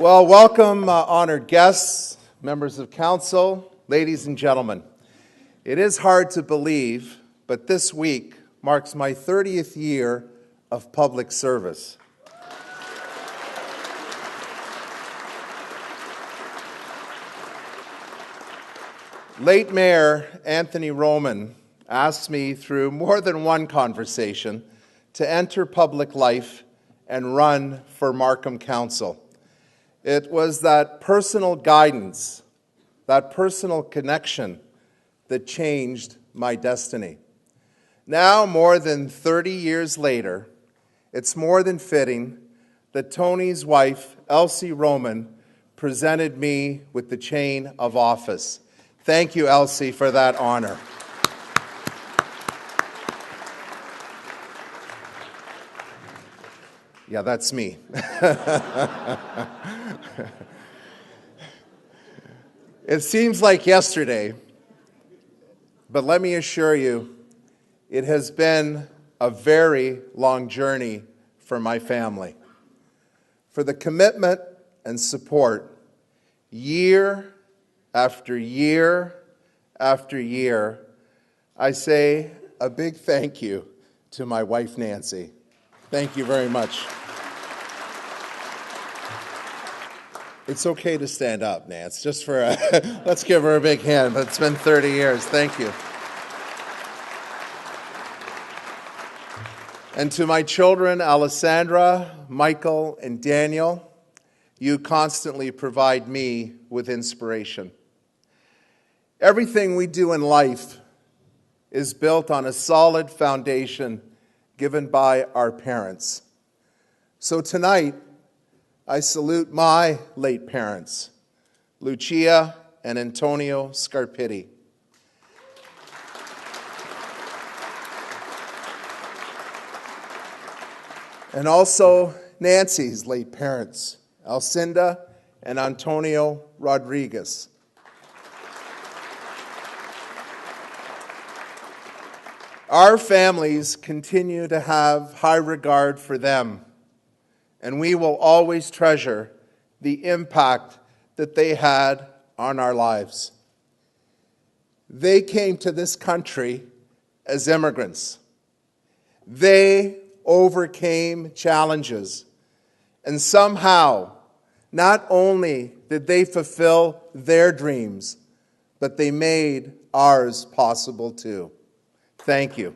Well, welcome, honored guests, members of council, ladies and gentlemen. It is hard to believe, but this week marks my 30th year of public service. Late Mayor Anthony Roman asked me through more than one conversation to enter public life and run for Markham Council. It was that personal guidance, that personal connection that changed my destiny. Now, more than 30 years later, it's more than fitting that Tony's wife, Elsie Roman, presented me with the chain of office. Thank you, Elsie, for that honor. Yeah, that's me. It seems like yesterday, but let me assure you, it has been a very long journey for my family. For the commitment and support, year after year after year, I say a big thank you to my wife, Nancy. Thank you very much. It's okay to stand up, Nance, just for let's give her a big hand. It's been 30 years. Thank you. And to my children, Alessandra, Michael, and Daniel, you constantly provide me with inspiration. Everything we do in life is built on a solid foundation given by our parents. So tonight, I salute my late parents, Lucia and Antonio Scarpitti. And also Nancy's late parents, Alcinda and Antonio Rodriguez. Our families continue to have high regard for them, and we will always treasure the impact that they had on our lives. They came to this country as immigrants. They overcame challenges, and somehow, not only did they fulfill their dreams, but they made ours possible too. Thank you.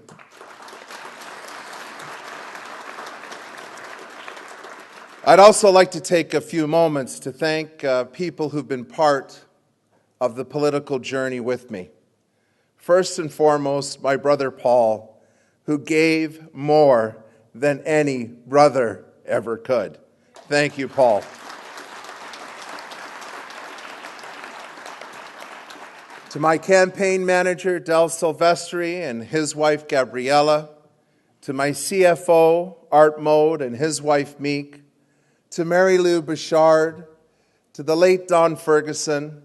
I'd also like to take a few moments to thank people who've been part of the political journey with me. First and foremost, my brother Paul, who gave more than any brother ever could. Thank you, Paul. To my campaign manager, Del Silvestri, and his wife, Gabriella. To my CFO, Art Mode, and his wife, Meek. To Mary Lou Bouchard. To the late Don Ferguson,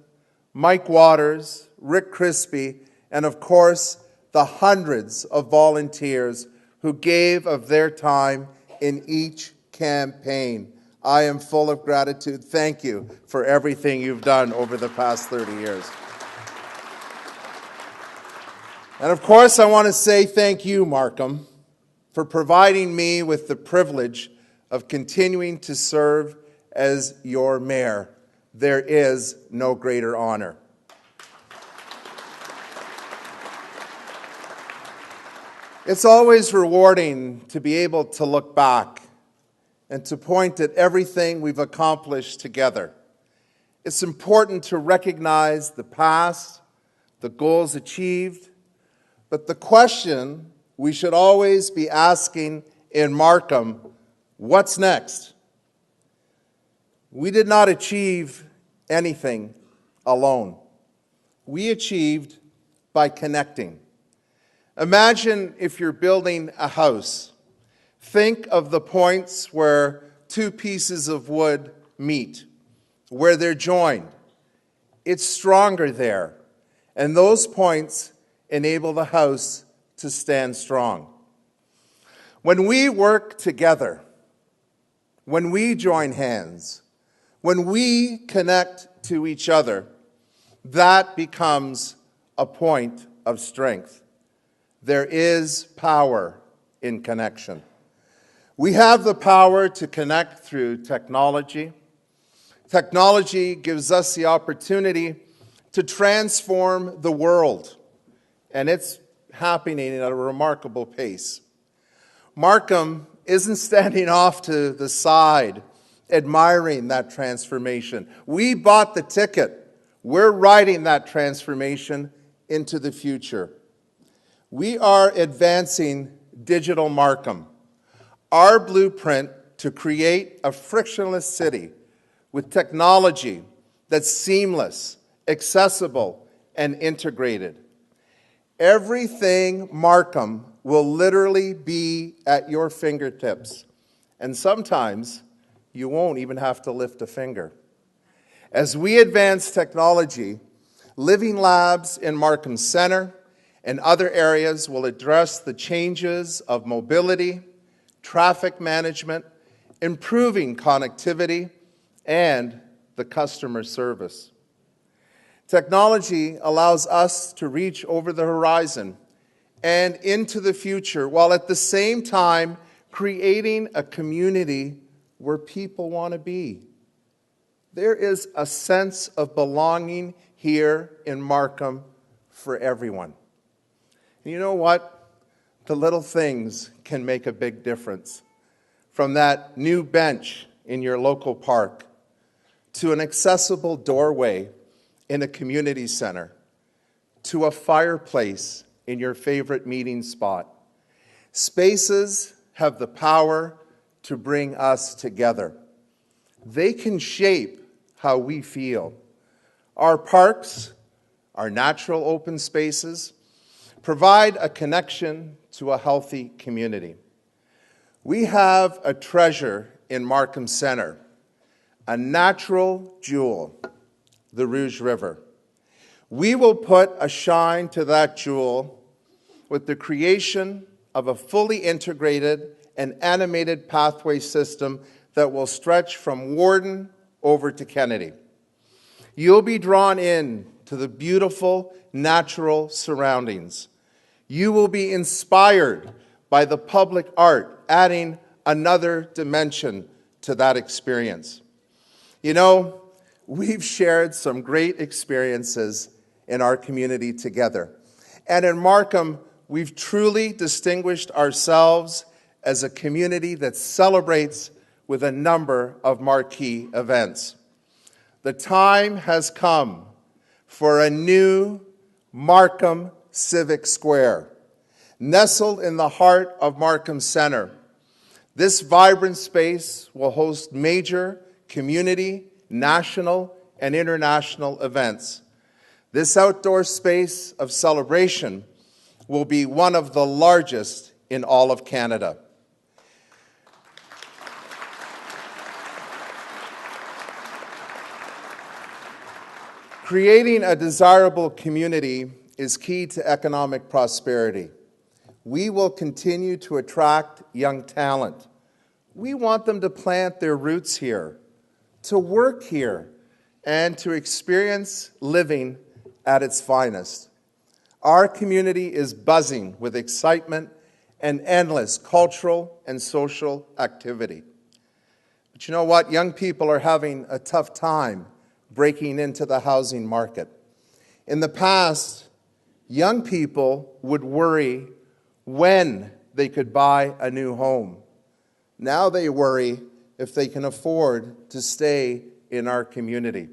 Mike Waters, Rick Crispy, and of course, the hundreds of volunteers who gave of their time in each campaign. I am full of gratitude. Thank you for everything you've done over the past 30 years. And of course, I want to say thank you, Markham, for providing me with the privilege of continuing to serve as your mayor. There is no greater honor. It's always rewarding to be able to look back and to point at everything we've accomplished together. It's important to recognize the past, the goals achieved, but the question we should always be asking in Markham, what's next? We did not achieve anything alone. We achieved by connecting. Imagine if you're building a house. Think of the points where two pieces of wood meet, where they're joined. It's stronger there, and those points enable the house to stand strong. When we work together, when we join hands, When we connect to each other, that becomes a point of strength. There is power in connection. We have the power to connect through technology. Technology gives us the opportunity to transform the world, and it's happening at a remarkable pace. Markham isn't standing off to the side, admiring that transformation. We bought the ticket. We're riding that transformation into the future. We are advancing Digital Markham, our blueprint to create a frictionless city with technology that's seamless, accessible, and integrated. Everything Markham will literally be at your fingertips, and sometimes you won't even have to lift a finger. As we advance technology, living labs in Markham Center and other areas will address the changes of mobility, traffic management, improving connectivity, and the customer service. Technology allows us to reach over the horizon and into the future, while at the same time creating a community where people want to be. There is a sense of belonging here in Markham for everyone. And you know what? The little things can make a big difference. From that new bench in your local park, to an accessible doorway in a community center, to a fireplace in your favorite meeting spot. Spaces have the power to bring us together. They can shape how we feel. Our parks, our natural open spaces, provide a connection to a healthy community. We have a treasure in Markham Center, a natural jewel, the Rouge River. We will put a shine to that jewel with the creation of a fully integrated and animated pathway system that will stretch from Warden over to Kennedy. You'll be drawn in to the beautiful natural surroundings. You will be inspired by the public art, adding another dimension to that experience. You know, we've shared some great experiences in our community together. And in Markham, we've truly distinguished ourselves as a community that celebrates with a number of marquee events. The time has come for a new Markham Civic Square. Nestled in the heart of Markham Center, this vibrant space will host major community, national, and international events. This outdoor space of celebration will be one of the largest in all of Canada. Creating a desirable community is key to economic prosperity. We will continue to attract young talent. We want them to plant their roots here, to work here, and to experience living at its finest. Our community is buzzing with excitement and endless cultural and social activity. But you know what? Young people are having a tough time breaking into the housing market. In the past, young people would worry when they could buy a new home. Now they worry if they can afford to stay in our community.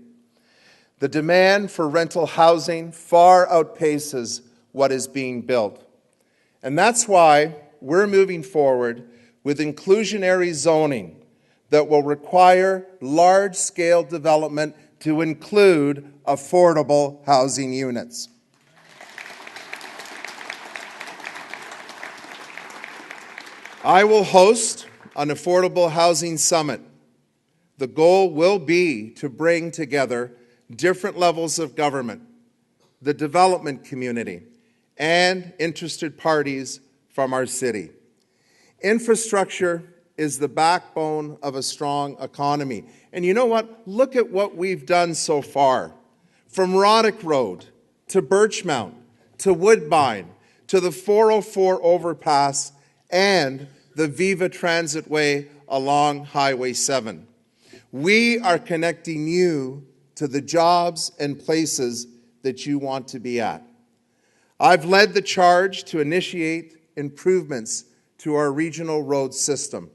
The demand for rental housing far outpaces what is being built. And that's why we're moving forward with inclusionary zoning that will require large-scale development to include affordable housing units. I will host an affordable housing summit. The goal will be to bring together different levels of government, the development community, and interested parties from our city. Infrastructure is the backbone of a strong economy. And you know what? Look at what we've done so far. From Roddick Road to Birchmount to Woodbine to the 404 overpass and the Viva Transit Way along Highway 7. We are connecting you to the jobs and places that you want to be at. I've led the charge to initiate improvements to our regional road system.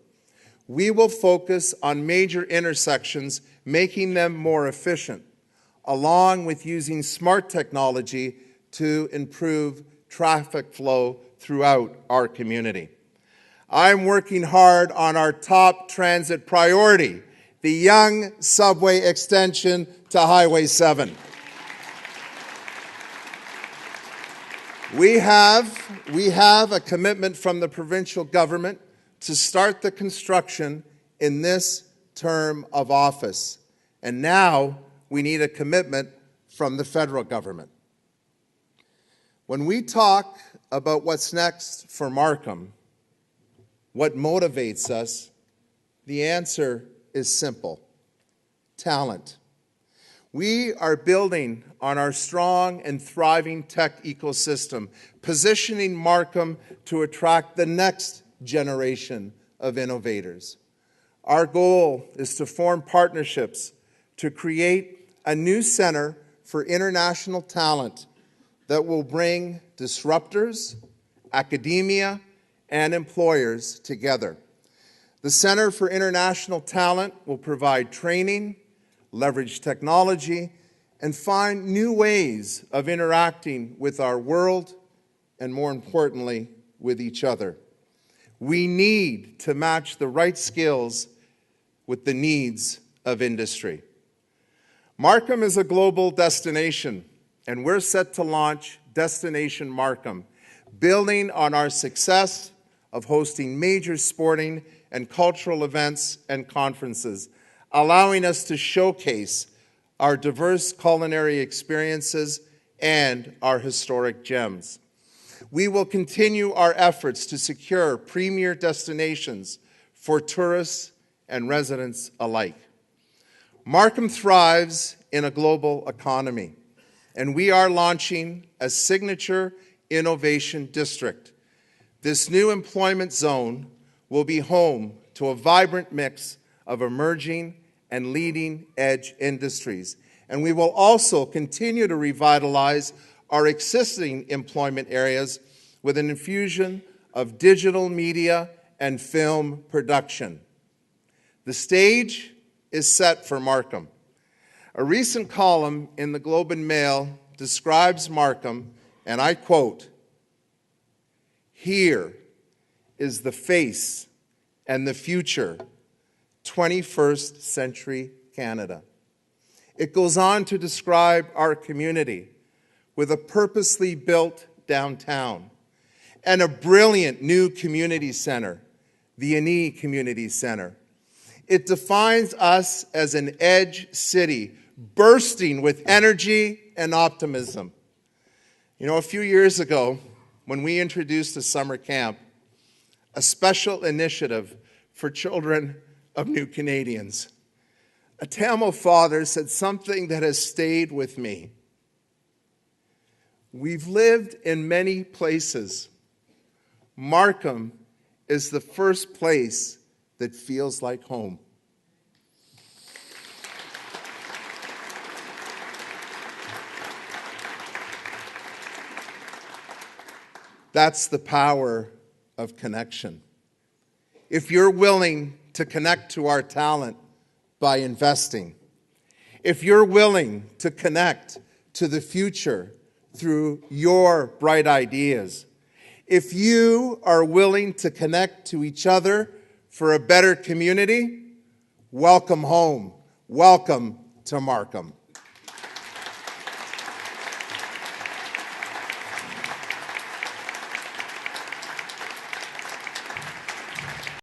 We will focus on major intersections, making them more efficient, along with using smart technology to improve traffic flow throughout our community. I'm working hard on our top transit priority, the Yonge Subway extension to Highway 7. We have a commitment from the provincial government to start the construction in this term of office. And now we need a commitment from the federal government. When we talk about what's next for Markham, what motivates us, the answer is simple: talent. We are building on our strong and thriving tech ecosystem, positioning Markham to attract the next generation of innovators. Our goal is to form partnerships to create a new center for international talent that will bring disruptors, academia, and employers together. The Center for International Talent will provide training, leverage technology, and find new ways of interacting with our world and, more importantly, with each other. We need to match the right skills with the needs of industry. Markham is a global destination, and we're set to launch Destination Markham, building on our success of hosting major sporting and cultural events and conferences, allowing us to showcase our diverse culinary experiences and our historic gems. We will continue our efforts to secure premier destinations for tourists and residents alike. Markham thrives in a global economy, and we are launching a signature innovation district. This new employment zone will be home to a vibrant mix of emerging and leading-edge industries. And we will also continue to revitalize our existing employment areas with an infusion of digital media and film production. The stage is set for Markham. A recent column in the Globe and Mail describes Markham, and I quote, "Here is the face and the future, 21st century Canada." It goes on to describe our community with a purposely built downtown and a brilliant new community center, the Inaugural Community Center. It defines us as an edge city, bursting with energy and optimism. You know, a few years ago, when we introduced a summer camp, a special initiative for children of new Canadians, a Tamil father said something that has stayed with me. We've lived in many places. Markham is the first place that feels like home. That's the power of connection. If you're willing to connect to our talent by investing, if you're willing to connect to the future through your bright ideas, if you are willing to connect to each other for a better community, welcome home. Welcome to Markham.